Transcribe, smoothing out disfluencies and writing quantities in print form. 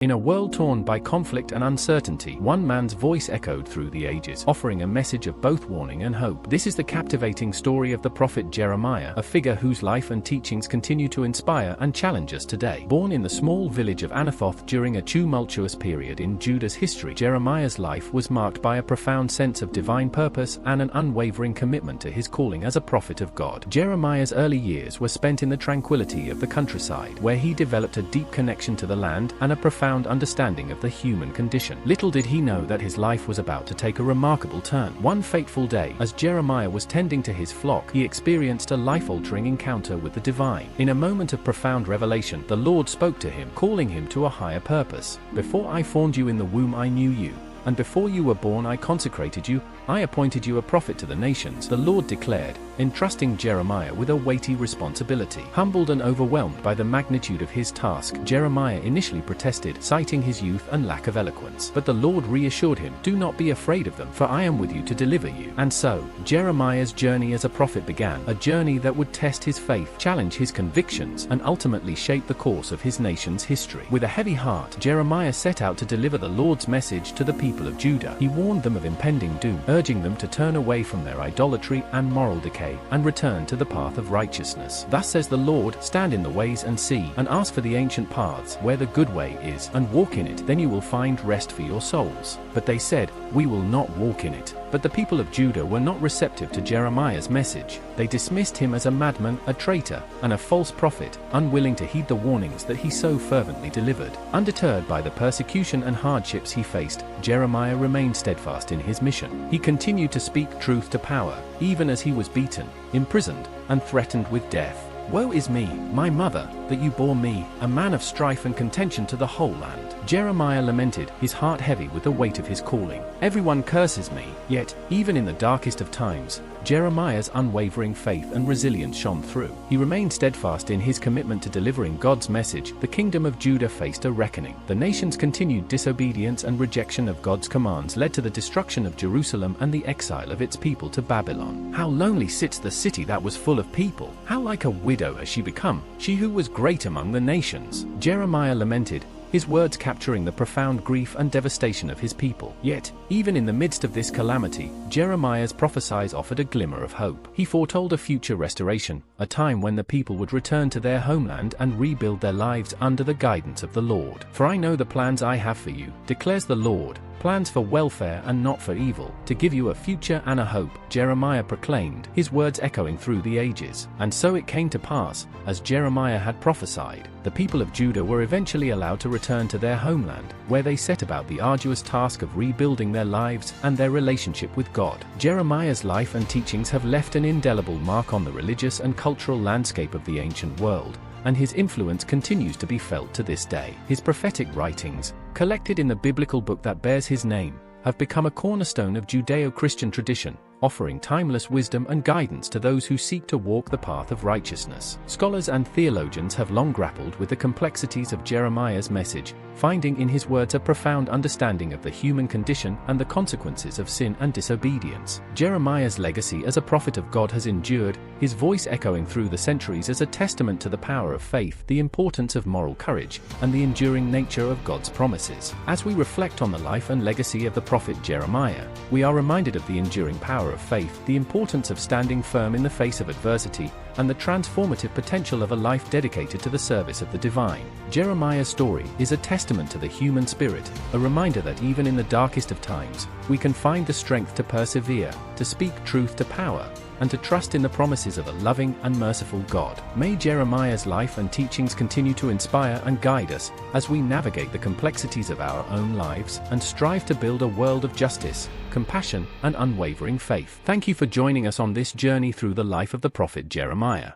In a world torn by conflict and uncertainty, one man's voice echoed through the ages, offering a message of both warning and hope. This is the captivating story of the prophet Jeremiah, a figure whose life and teachings continue to inspire and challenge us today. Born in the small village of Anathoth during a tumultuous period in Judah's history, Jeremiah's life was marked by a profound sense of divine purpose and an unwavering commitment to his calling as a prophet of God. Jeremiah's early years were spent in the tranquility of the countryside, where he developed a deep connection to the land and a profound understanding of the human condition. Little did he know that his life was about to take a remarkable turn. One fateful day, as Jeremiah was tending to his flock, he experienced a life-altering encounter with the divine. In a moment of profound revelation, the Lord spoke to him, calling him to a higher purpose. "Before I formed you in the womb I knew you, and before you were born I consecrated you, I appointed you a prophet to the nations," the Lord declared, entrusting Jeremiah with a weighty responsibility. Humbled and overwhelmed by the magnitude of his task, Jeremiah initially protested, citing his youth and lack of eloquence. But the Lord reassured him, "Do not be afraid of them, for I am with you to deliver you." And so, Jeremiah's journey as a prophet began, a journey that would test his faith, challenge his convictions, and ultimately shape the course of his nation's history. With a heavy heart, Jeremiah set out to deliver the Lord's message to the people of Judah. He warned them of impending doom, urging them to turn away from their idolatry and moral decay, and return to the path of righteousness. "Thus says the Lord, stand in the ways and see, and ask for the ancient paths, where the good way is, and walk in it, then you will find rest for your souls." But they said, "We will not walk in it." But the people of Judah were not receptive to Jeremiah's message. They dismissed him as a madman, a traitor, and a false prophet, unwilling to heed the warnings that he so fervently delivered. Undeterred by the persecution and hardships he faced, Jeremiah remained steadfast in his mission. He continued to speak truth to power, even as he was beaten, imprisoned, and threatened with death. "Woe is me, my mother, that you bore me, a man of strife and contention to the whole land." Jeremiah lamented, his heart heavy with the weight of his calling. "Everyone curses me." Yet, even in the darkest of times, Jeremiah's unwavering faith and resilience shone through. He remained steadfast in his commitment to delivering God's message. The kingdom of Judah faced a reckoning. The nation's continued disobedience and rejection of God's commands led to the destruction of Jerusalem and the exile of its people to Babylon. "How lonely sits the city that was full of people! How like a widow has she become, she who was great among the nations!" Jeremiah lamented, his words capturing the profound grief and devastation of his people. Yet, even in the midst of this calamity, Jeremiah's prophecies offered a glimmer of hope. He foretold a future restoration, a time when the people would return to their homeland and rebuild their lives under the guidance of the Lord. "For I know the plans I have for you, declares the Lord, plans for welfare and not for evil, to give you a future and a hope," Jeremiah proclaimed, his words echoing through the ages. And so it came to pass, as Jeremiah had prophesied, the people of Judah were eventually allowed to return to their homeland, where they set about the arduous task of rebuilding their lives and their relationship with God. Jeremiah's life and teachings have left an indelible mark on the religious and cultural landscape of the ancient world, and his influence continues to be felt to this day. His prophetic writings, collected in the biblical book that bears his name, have become a cornerstone of Judeo-Christian tradition, offering timeless wisdom and guidance to those who seek to walk the path of righteousness. Scholars and theologians have long grappled with the complexities of Jeremiah's message, finding in his words a profound understanding of the human condition and the consequences of sin and disobedience. Jeremiah's legacy as a prophet of God has endured, his voice echoing through the centuries as a testament to the power of faith, the importance of moral courage, and the enduring nature of God's promises. As we reflect on the life and legacy of the prophet Jeremiah, we are reminded of the enduring power of faith, the importance of standing firm in the face of adversity, and the transformative potential of a life dedicated to the service of the divine. Jeremiah's story is a testament to the human spirit, a reminder that even in the darkest of times, we can find the strength to persevere, to speak truth to power, and to trust in the promises of a loving and merciful God. May Jeremiah's life and teachings continue to inspire and guide us as we navigate the complexities of our own lives and strive to build a world of justice, compassion, and unwavering faith. Thank you for joining us on this journey through the life of the prophet Jeremiah.